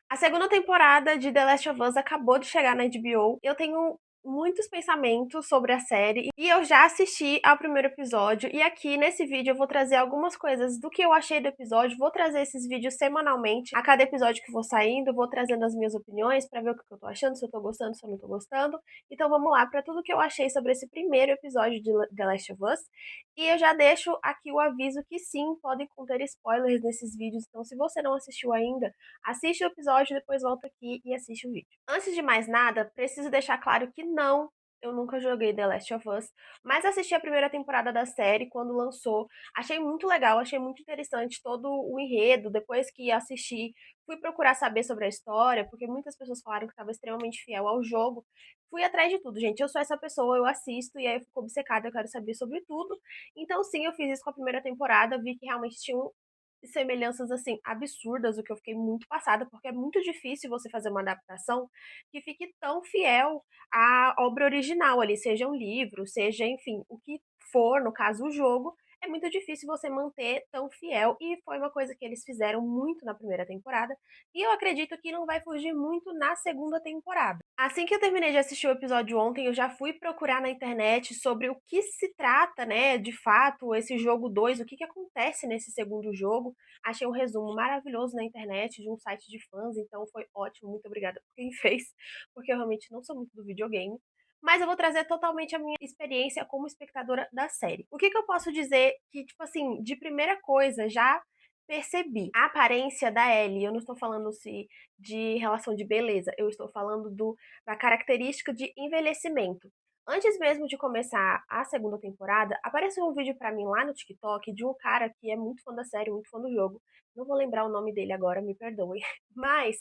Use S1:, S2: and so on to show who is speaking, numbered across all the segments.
S1: A segunda temporada de The Last of Us acabou de chegar na HBO. Eu tenho muitos pensamentos sobre a série e eu já assisti ao primeiro episódio. E aqui nesse vídeo eu vou trazer algumas coisas do que eu achei do episódio. Vou trazer esses vídeos semanalmente. A cada episódio que for saindo, eu vou trazendo as minhas opiniões pra ver o que eu tô achando, se eu tô gostando, se eu não tô gostando. Então vamos lá pra tudo que eu achei sobre esse primeiro episódio de The Last of Us. E eu já deixo aqui o aviso que sim, podem conter spoilers nesses vídeos. Então se você não assistiu ainda, assiste o episódio, depois volta aqui e assiste o vídeo. Antes de mais nada, preciso deixar claro que não, eu nunca joguei The Last of Us, mas assisti a primeira temporada da série quando lançou. Achei muito legal, achei muito interessante todo o enredo. Depois que assisti, fui procurar saber sobre a história, porque muitas pessoas falaram que estava extremamente fiel ao jogo. Fui atrás de tudo, gente. Eu sou essa pessoa, eu assisto e aí eu fico obcecada, eu quero saber sobre tudo. Então, sim, eu fiz isso com a primeira temporada, vi que realmente tinha semelhanças assim absurdas, o que eu fiquei muito passada, porque é muito difícil você fazer uma adaptação que fique tão fiel à obra original ali, seja um livro, seja, enfim, o que for, no caso, o jogo, é muito difícil você manter tão fiel, e foi uma coisa que eles fizeram muito na primeira temporada, e eu acredito que não vai fugir muito na segunda temporada. Assim que eu terminei de assistir o episódio ontem, eu já fui procurar na internet sobre o que se trata, né, de fato, esse jogo 2, o que que acontece nesse segundo jogo. Achei um resumo maravilhoso na internet de um site de fãs, então foi ótimo, muito obrigada por quem fez, porque eu realmente não sou muito do videogame. Mas eu vou trazer totalmente a minha experiência como espectadora da série. O que que eu posso dizer que, tipo assim, de primeira coisa, já percebi a aparência da Ellie. Eu não estou falando se de relação de beleza, eu estou falando da característica de envelhecimento. Antes mesmo de começar a segunda temporada, apareceu um vídeo pra mim lá no TikTok de um cara que é muito fã da série, muito fã do jogo. Não vou lembrar o nome dele agora, me perdoem. Mas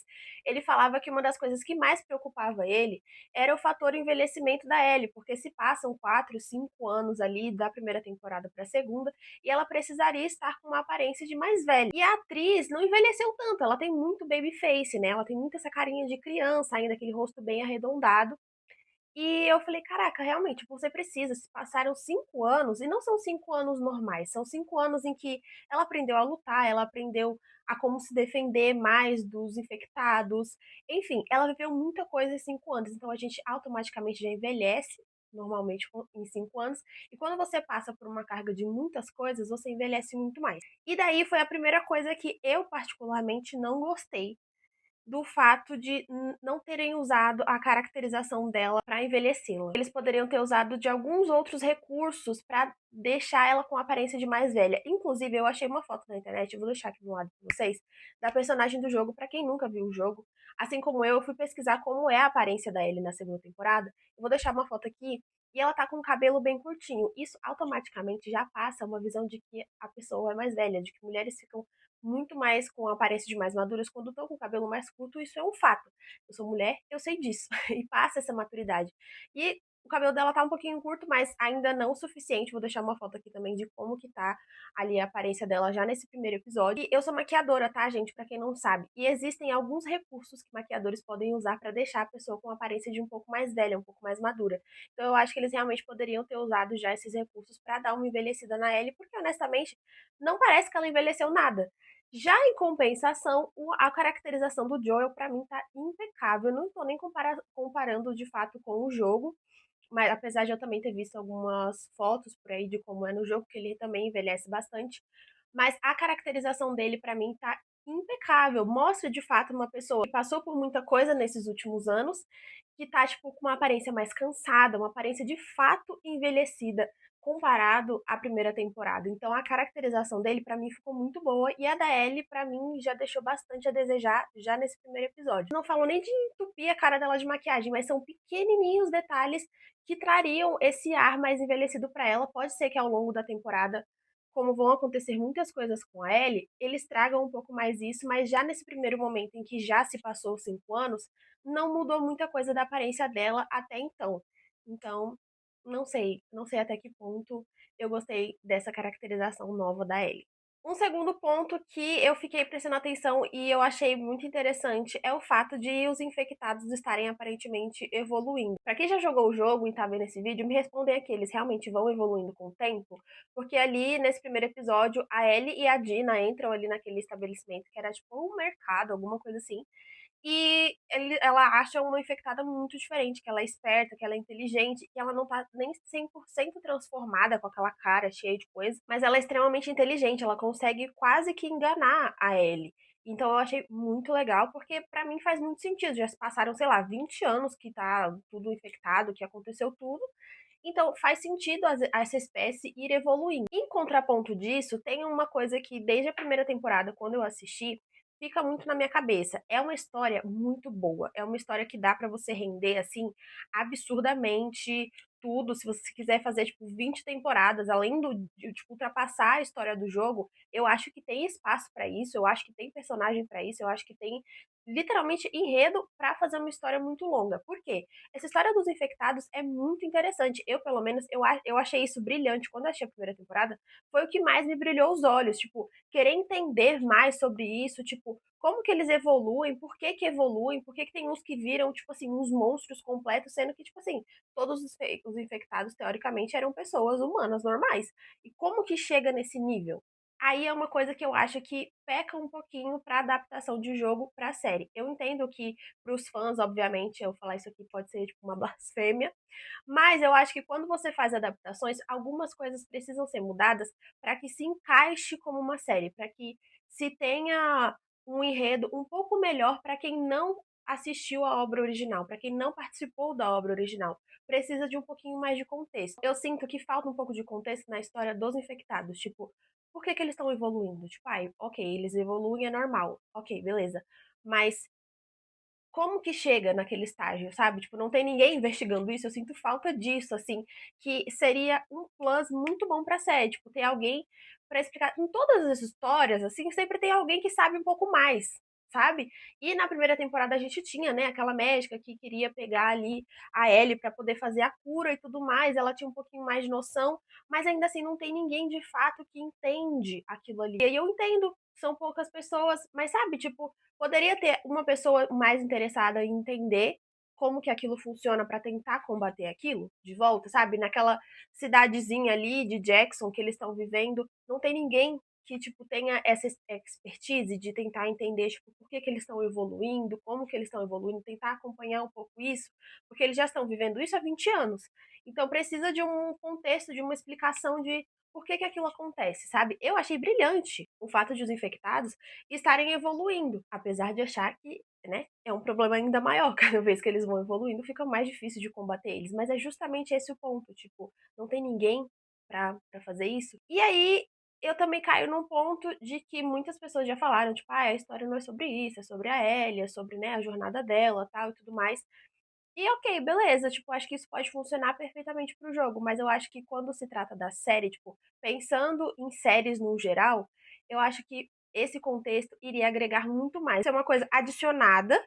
S1: ele falava que uma das coisas que mais preocupava ele era o fator envelhecimento da Ellie, porque se passam 4, 5 anos ali da primeira temporada pra segunda, e ela precisaria estar com uma aparência de mais velha. E a atriz não envelheceu tanto, ela tem muito baby face, né? Ela tem muito essa carinha de criança, ainda aquele rosto bem arredondado. E eu falei, caraca, realmente, tipo, você precisa, se passaram 5 anos, e não são 5 anos normais, são 5 anos em que ela aprendeu a lutar, ela aprendeu a como se defender mais dos infectados, enfim, ela viveu muita coisa em 5 anos, então a gente automaticamente já envelhece, normalmente em 5 anos, e quando você passa por uma carga de muitas coisas, você envelhece muito mais. E daí foi a primeira coisa que eu particularmente não gostei do fato de não terem usado a caracterização dela para envelhecê-la. Eles poderiam ter usado de alguns outros recursos para deixar ela com a aparência de mais velha. Inclusive, eu achei uma foto na internet, eu vou deixar aqui do lado para vocês, da personagem do jogo, para quem nunca viu o jogo. Assim como eu fui pesquisar como é a aparência da Ellie na segunda temporada. Eu vou deixar uma foto aqui e ela tá com o cabelo bem curtinho. Isso automaticamente já passa uma visão de que a pessoa é mais velha, de que mulheres ficam muito mais com a aparência de mais maduras quando estão com o cabelo mais curto, isso é um fato. Eu sou mulher, eu sei disso, e passa essa maturidade. E o cabelo dela tá um pouquinho curto, mas ainda não o suficiente. Vou deixar uma foto aqui também de como que tá ali a aparência dela já nesse primeiro episódio. E eu sou maquiadora, tá, gente? Pra quem não sabe. E existem alguns recursos que maquiadores podem usar pra deixar a pessoa com a aparência de um pouco mais velha, um pouco mais madura. Então eu acho que eles realmente poderiam ter usado já esses recursos pra dar uma envelhecida na Ellie, porque honestamente não parece que ela envelheceu nada. Já em compensação, a caracterização do Joel pra mim tá impecável. Eu não tô nem comparando de fato com o jogo, mas apesar de eu também ter visto algumas fotos por aí de como é no jogo, que ele também envelhece bastante, mas a caracterização dele pra mim tá impecável. Mostra de fato uma pessoa que passou por muita coisa nesses últimos anos, que tá tipo com uma aparência mais cansada, uma aparência de fato envelhecida comparado à primeira temporada. Então a caracterização dele pra mim ficou muito boa, e a da Ellie pra mim já deixou bastante a desejar já nesse primeiro episódio. Não falo nem de entupir a cara dela de maquiagem, mas são pequenininhos detalhes que trariam esse ar mais envelhecido pra ela. Pode ser que ao longo da temporada, como vão acontecer muitas coisas com a Ellie, eles tragam um pouco mais isso, mas já nesse primeiro momento em que já se passou 5 anos, não mudou muita coisa da aparência dela até então. Então, não sei até que ponto eu gostei dessa caracterização nova da Ellie. Um segundo ponto que eu fiquei prestando atenção e eu achei muito interessante é o fato de os infectados estarem aparentemente evoluindo. Pra quem já jogou o jogo e tá vendo esse vídeo, me respondem aqui, eles realmente vão evoluindo com o tempo? Porque ali, nesse primeiro episódio, a Ellie e a Dina entram ali naquele estabelecimento que era tipo um mercado, alguma coisa assim, ela acha uma infectada muito diferente, que ela é esperta, que ela é inteligente, que ela não tá nem 100% transformada com aquela cara cheia de coisa, mas ela é extremamente inteligente, ela consegue quase que enganar a Ellie. Então eu achei muito legal, porque pra mim faz muito sentido. Já se passaram, sei lá, 20 anos que tá tudo infectado, que aconteceu tudo. Então faz sentido essa espécie ir evoluindo. Em contraponto disso, tem uma coisa que desde a primeira temporada, quando eu assisti, fica muito na minha cabeça. É uma história muito boa. É uma história que dá pra você render assim absurdamente tudo. Se você quiser fazer tipo 20 temporadas, além de tipo, ultrapassar a história do jogo, eu acho que tem espaço pra isso, eu acho que tem personagem pra isso, eu acho que tem literalmente enredo pra fazer uma história muito longa. Por quê? Essa história dos infectados é muito interessante. Eu, pelo menos, eu achei isso brilhante. Quando eu achei a primeira temporada, foi o que mais me brilhou os olhos. Tipo, querer entender mais sobre isso, tipo, como que eles evoluem, por que evoluem, por que tem uns que viram, tipo assim, uns monstros completos, sendo que, tipo assim, todos os infectados, teoricamente, eram pessoas humanas normais. E como que chega nesse nível? Aí é uma coisa que eu acho que peca um pouquinho pra adaptação de jogo pra série. Eu entendo que para os fãs, obviamente, eu falar isso aqui pode ser tipo uma blasfêmia, mas eu acho que quando você faz adaptações, algumas coisas precisam ser mudadas para que se encaixe como uma série, para que se tenha um enredo um pouco melhor para quem não assistiu a obra original, para quem não participou da obra original. Precisa de um pouquinho mais de contexto. Eu sinto que falta um pouco de contexto na história dos infectados, tipo, por que eles estão evoluindo? Tipo, ai, ok, eles evoluem, é normal. Ok, beleza. Mas como que chega naquele estágio, sabe? Tipo, não tem ninguém investigando isso, eu sinto falta disso, assim, que seria um plus muito bom pra série, tipo, ter alguém pra explicar. Em todas as histórias, assim, sempre tem alguém que sabe um pouco mais, sabe? E na primeira temporada a gente tinha, né, aquela médica que queria pegar ali a Ellie pra poder fazer a cura e tudo mais, ela tinha um pouquinho mais de noção, mas ainda assim não tem ninguém de fato que entende aquilo ali. E aí eu entendo, são poucas pessoas, mas sabe, tipo, poderia ter uma pessoa mais interessada em entender como que aquilo funciona pra tentar combater aquilo de volta, sabe? Naquela cidadezinha ali de Jackson que eles estão vivendo, não tem ninguém que tipo tenha essa expertise de tentar entender tipo por que que eles estão evoluindo, como que eles estão evoluindo, tentar acompanhar um pouco isso, porque eles já estão vivendo isso há 20 anos. Então precisa de um contexto, de uma explicação de por que que aquilo acontece, sabe? Eu achei brilhante o fato de os infectados estarem evoluindo, apesar de achar que, né, é um problema ainda maior. Cada vez que eles vão evoluindo, fica mais difícil de combater eles. Mas é justamente esse o ponto, tipo, não tem ninguém pra fazer isso. E aí, eu também caio num ponto de que muitas pessoas já falaram, tipo, ah, a história não é sobre isso, é sobre a Ellie, é sobre, né, a jornada dela, tal, e tudo mais. E ok, beleza, tipo, acho que isso pode funcionar perfeitamente pro jogo, mas eu acho que quando se trata da série, tipo, pensando em séries no geral, eu acho que esse contexto iria agregar muito mais. Isso é uma coisa adicionada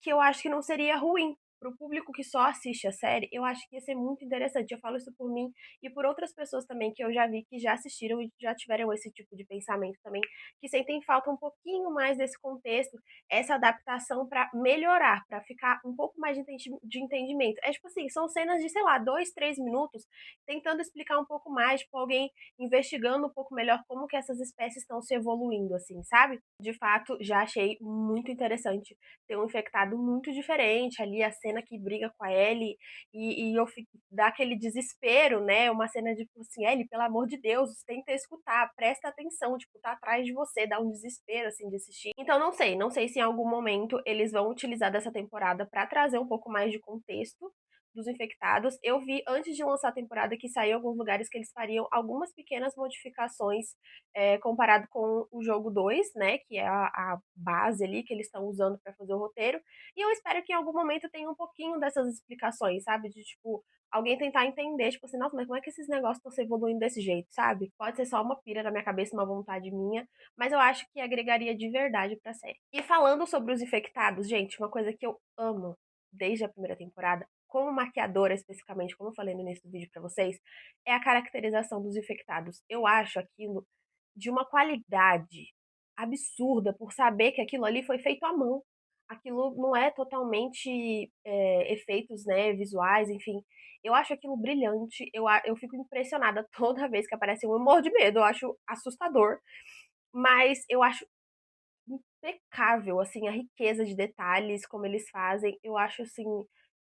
S1: que eu acho que não seria ruim. Pro público que só assiste a série, eu acho que ia ser muito interessante. Eu falo isso por mim e por outras pessoas também que eu já vi que já assistiram e já tiveram esse tipo de pensamento também, que sentem falta um pouquinho mais desse contexto, essa adaptação pra melhorar, pra ficar um pouco mais de entendimento. É tipo assim, são cenas de, sei lá, 2, 3 minutos, tentando explicar um pouco mais, tipo, alguém investigando um pouco melhor como que essas espécies estão se evoluindo, assim, sabe? De fato, já achei muito interessante ter um infectado muito diferente ali, a cena que briga com a Ellie e eu fico, dá aquele desespero, né? Uma cena de tipo assim, Ellie, pelo amor de Deus, tenta escutar, presta atenção, tipo, tá atrás de você, dá um desespero assim de assistir. Então não sei se em algum momento eles vão utilizar dessa temporada pra trazer um pouco mais de contexto dos infectados. Eu vi antes de lançar a temporada que saiu em alguns lugares que eles fariam algumas pequenas modificações comparado com o jogo 2, né? Que é a base ali que eles estão usando para fazer o roteiro. E eu espero que em algum momento tenha um pouquinho dessas explicações, sabe? De tipo, alguém tentar entender, tipo assim, nossa, mas como é que esses negócios estão se evoluindo desse jeito, sabe? Pode ser só uma pira na minha cabeça, uma vontade minha, mas eu acho que agregaria de verdade pra série. E falando sobre os infectados, gente, uma coisa que eu amo desde a primeira temporada, como maquiadora especificamente, como eu falei no início do vídeo pra vocês, é a caracterização dos infectados. Eu acho aquilo de uma qualidade absurda por saber que aquilo ali foi feito à mão. Aquilo não é totalmente efeitos, né, visuais, enfim. Eu acho aquilo brilhante, eu fico impressionada toda vez que aparece um, eu morro de medo, eu acho assustador, mas eu acho impecável, assim, a riqueza de detalhes, como eles fazem, eu acho, assim,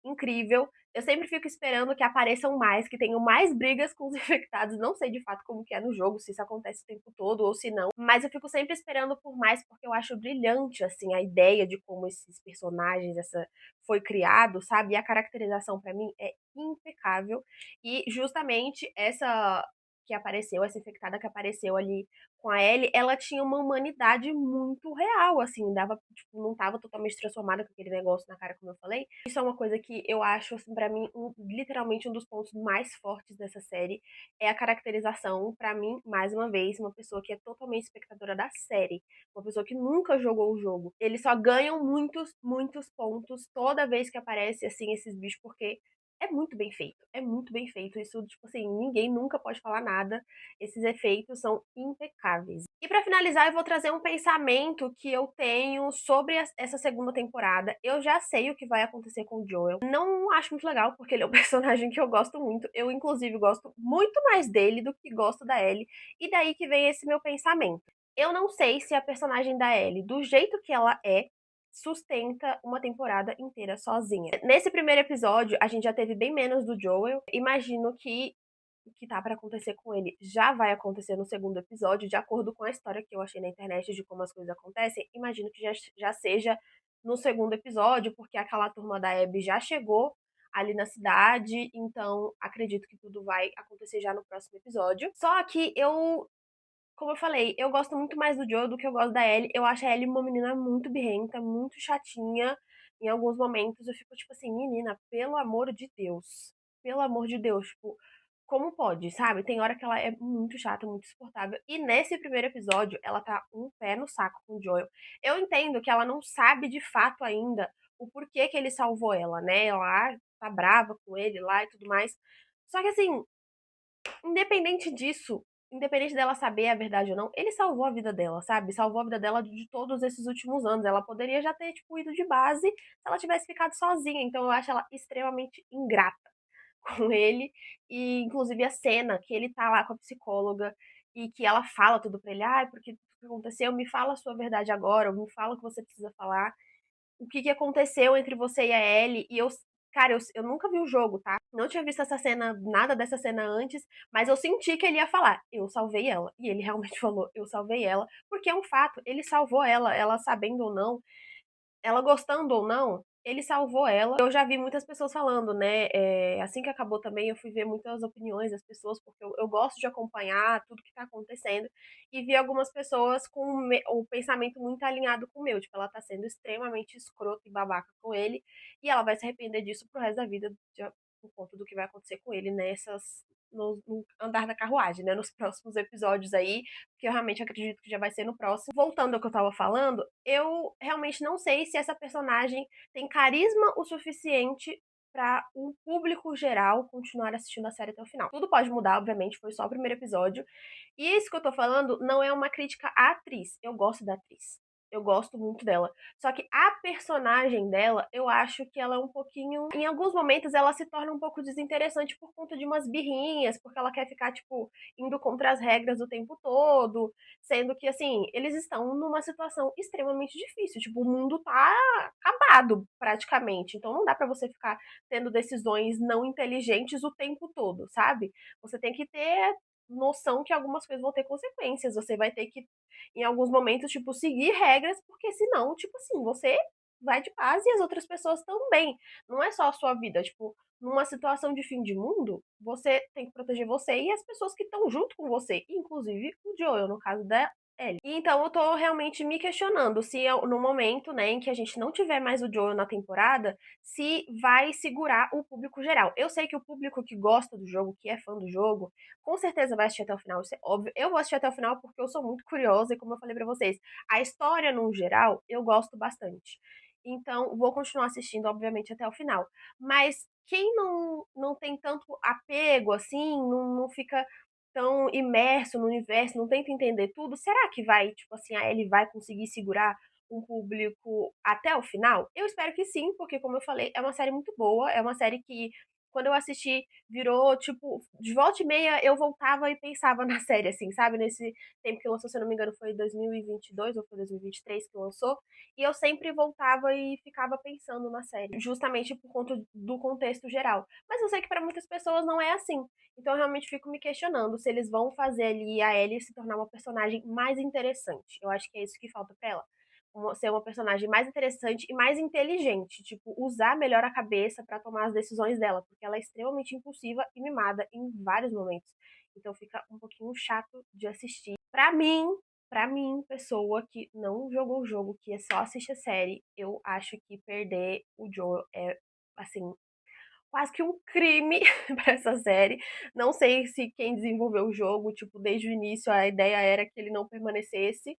S1: incrível. Eu sempre fico esperando que apareçam mais, que tenham mais brigas com os infectados, não sei de fato como que é no jogo, se isso acontece o tempo todo ou se não, mas eu fico sempre esperando por mais, porque eu acho brilhante, assim, a ideia de como esses personagens, essa foi criado, sabe, e a caracterização pra mim é impecável, e justamente essa infectada que apareceu ali com a Ellie, ela tinha uma humanidade muito real, assim, dava, tipo, não tava totalmente transformada com aquele negócio na cara, como eu falei. Isso é uma coisa que eu acho, assim, pra mim, literalmente um dos pontos mais fortes dessa série, é a caracterização, pra mim, mais uma vez, uma pessoa que é totalmente espectadora da série, uma pessoa que nunca jogou o jogo. Eles só ganham muitos, muitos pontos toda vez que aparece, assim, esses bichos, porque é muito bem feito, é muito bem feito. Isso, tipo assim, ninguém nunca pode falar nada. Esses efeitos são impecáveis. E pra finalizar, eu vou trazer um pensamento que eu tenho sobre essa segunda temporada. Eu já sei o que vai acontecer com o Joel. Não acho muito legal, porque ele é um personagem que eu gosto muito. Eu, inclusive, gosto muito mais dele do que gosto da Ellie. E daí que vem esse meu pensamento. Eu não sei se a personagem da Ellie, do jeito que ela é, sustenta uma temporada inteira sozinha. Nesse primeiro episódio, a gente já teve bem menos do Joel. Imagino que o que tá pra acontecer com ele já vai acontecer no segundo episódio, de acordo com a história que eu achei na internet de como as coisas acontecem. Imagino que já seja no segundo episódio, porque aquela turma da Abby já chegou ali na cidade, então acredito que tudo vai acontecer já no próximo episódio. Só que eu, como eu falei, eu gosto muito mais do Joe do que eu gosto da Ellie. Eu acho a Ellie uma menina muito birrenta, muito chatinha. Em alguns momentos eu fico tipo assim, menina, pelo amor de Deus. Pelo amor de Deus, tipo, como pode, sabe? Tem hora que ela é muito chata, muito insuportável. E nesse primeiro episódio, ela tá um pé no saco com o Joel. Eu entendo que ela não sabe de fato ainda o porquê que ele salvou ela, né? Ela tá brava com ele lá e tudo mais. Só que assim, independente disso, independente dela saber a verdade ou não, ele salvou a vida dela, sabe? Salvou a vida dela de todos esses últimos anos. Ela poderia já ter, tipo, ido de base se ela tivesse ficado sozinha. Então eu acho ela extremamente ingrata com ele. E, inclusive, a cena que ele tá lá com a psicóloga e que ela fala tudo pra ele, ah, porque o que aconteceu? Me fala a sua verdade agora, ou me fala o que você precisa falar, o que que aconteceu entre você e a Ellie, e eu, cara, eu nunca vi o jogo, tá? Não tinha visto essa cena, nada dessa cena antes, mas eu senti que ele ia falar, eu salvei ela. E ele realmente falou, eu salvei ela, porque é um fato, ele salvou ela, ela sabendo ou não, ela gostando ou não, ele salvou ela. Eu já vi muitas pessoas falando, né? Assim que acabou também, eu fui ver muitas opiniões das pessoas, porque eu gosto de acompanhar tudo que tá acontecendo. E vi algumas pessoas com o pensamento muito alinhado com o meu. Tipo, ela tá sendo extremamente escrota e babaca com ele. E ela vai se arrepender disso pro resto da vida, por conta do que vai acontecer com ele no andar da carruagem, né? Nos próximos episódios aí, que eu realmente acredito que já vai ser no próximo. Voltando ao que eu tava falando, eu realmente não sei se essa personagem tem carisma o suficiente para o público geral continuar assistindo a série até o final. Tudo pode mudar, obviamente, foi só o primeiro episódio. E isso que eu tô falando não é uma crítica à atriz. Eu gosto da atriz. Eu gosto muito dela. Só que a personagem dela, eu acho que ela é um pouquinho. Em alguns momentos, ela se torna um pouco desinteressante por conta de umas birrinhas, porque ela quer ficar, tipo, indo contra as regras o tempo todo. Sendo que, assim, eles estão numa situação extremamente difícil. Tipo, o mundo tá acabado, praticamente. Então não dá pra você ficar tendo decisões não inteligentes o tempo todo, sabe? Você tem que ter noção que algumas coisas vão ter consequências. Você vai ter que, em alguns momentos, tipo, seguir regras, porque senão, tipo assim, você vai de paz e as outras pessoas também. Não é só a sua vida, tipo, numa situação de fim de mundo, você tem que proteger você e as pessoas que estão junto com você, inclusive o Joel, no caso da Ellie. E então eu tô realmente me questionando se no momento, né, em que a gente não tiver mais o Joel na temporada, se vai segurar o público geral. Eu sei que o público que gosta do jogo, que é fã do jogo, com certeza vai assistir até o final, isso é óbvio. Eu vou assistir até o final porque eu sou muito curiosa e como eu falei pra vocês, a história no geral eu gosto bastante. Então, vou continuar assistindo, obviamente, até o final. Mas quem não tem tanto apego, assim, não fica tão imerso no universo, não tenta entender tudo, será que vai, tipo assim, a Ellie vai conseguir segurar um público até o final? Eu espero que sim, porque como eu falei, é uma série muito boa, é uma série que quando eu assisti, virou, tipo, de volta e meia eu voltava e pensava na série, assim, sabe? Nesse tempo que lançou, se eu não me engano, foi 2022 ou foi 2023 que lançou. E eu sempre voltava e ficava pensando na série, justamente por conta do contexto geral. Mas eu sei que para muitas pessoas não é assim. Então eu realmente fico me questionando se eles vão fazer ali a Ellie se tornar uma personagem mais interessante. Eu acho que é isso que falta pra ela. Ser uma personagem mais interessante e mais inteligente, tipo, usar melhor a cabeça pra tomar as decisões dela, porque ela é extremamente impulsiva e mimada em vários momentos. Então fica um pouquinho chato de assistir. Pra mim, pessoa que não jogou o jogo, que só assiste a série, eu acho que perder o Joel é, assim, quase que um crime pra essa série. Não sei se quem desenvolveu o jogo, tipo, desde o início a ideia era que ele não permanecesse,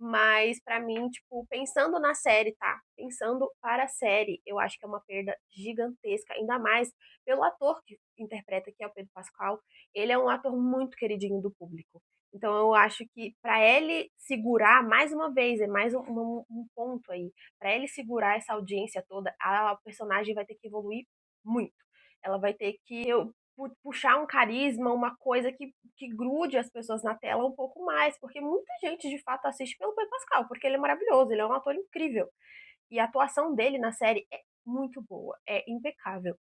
S1: mas pra mim, tipo, pensando na série, tá? Pensando para a série, eu acho que é uma perda gigantesca, ainda mais pelo ator que interpreta, que é o Pedro Pascal. Ele é um ator muito queridinho do público. Então eu acho que pra ele segurar mais uma vez, é mais um ponto aí, pra ele segurar essa audiência toda, a personagem vai ter que evoluir muito. Ela vai ter que puxar um carisma, uma coisa que grude as pessoas na tela um pouco mais, porque muita gente de fato assiste pelo Pedro Pascal, porque ele é maravilhoso, ele é um ator incrível. E a atuação dele na série é muito boa, é impecável,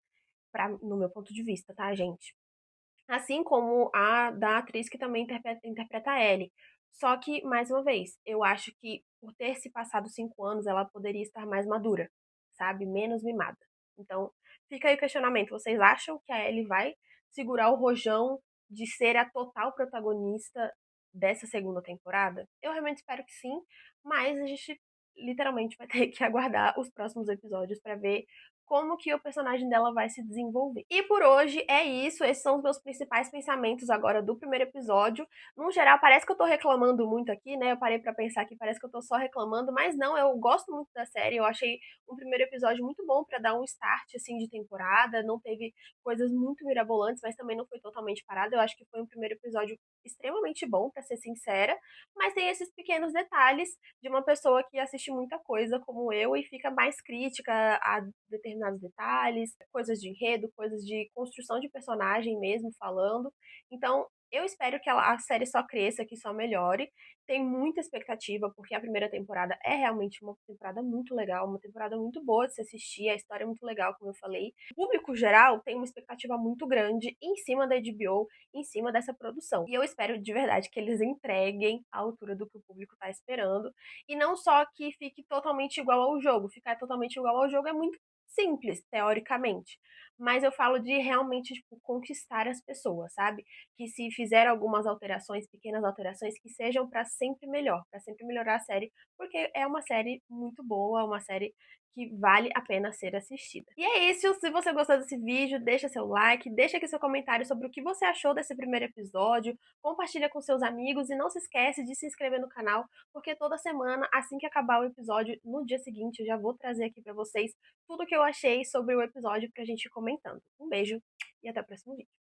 S1: no meu ponto de vista, tá, gente? Assim como a da atriz que também interpreta a Ellie. Só que, mais uma vez, eu acho que por ter se passado 5 anos, ela poderia estar mais madura, sabe? Menos mimada. Então, fica aí o questionamento. Vocês acham que a Ellie vai segurar o rojão de ser a total protagonista dessa segunda temporada? Eu realmente espero que sim, mas a gente literalmente vai ter que aguardar os próximos episódios para ver como que o personagem dela vai se desenvolver. E por hoje é isso, esses são os meus principais pensamentos agora do primeiro episódio. No geral, parece que eu tô reclamando muito aqui, né? Eu parei pra pensar que parece que eu tô só reclamando, mas não, eu gosto muito da série. Eu achei um primeiro episódio muito bom pra dar um start assim de temporada, não teve coisas muito mirabolantes, mas também não foi totalmente parado. Eu acho que foi um primeiro episódio extremamente bom, pra ser sincera, mas tem esses pequenos detalhes de uma pessoa que assiste muita coisa como eu e fica mais crítica a determinados detalhes, coisas de enredo, coisas de construção de personagem mesmo falando. Então, eu espero que a série só cresça, que só melhore. Tem muita expectativa, porque a primeira temporada é realmente uma temporada muito legal, uma temporada muito boa de se assistir, a história é muito legal, como eu falei. O público geral tem uma expectativa muito grande em cima da HBO, em cima dessa produção. E eu espero de verdade que eles entreguem à altura do que o público está esperando. E não só que fique totalmente igual ao jogo. Ficar totalmente igual ao jogo é muito simples, teoricamente. Mas eu falo de realmente, tipo, conquistar as pessoas, sabe? Que se fizer algumas alterações, pequenas alterações, que sejam para sempre melhor, para sempre melhorar a série, porque é uma série muito boa, uma série que vale a pena ser assistida. E é isso, se você gostou desse vídeo, deixa seu like, deixa aqui seu comentário sobre o que você achou desse primeiro episódio, compartilha com seus amigos e não se esquece de se inscrever no canal, porque toda semana, assim que acabar o episódio, no dia seguinte, eu já vou trazer aqui pra vocês tudo o que eu achei sobre o episódio pra gente ir comentando. Um beijo e até o próximo vídeo.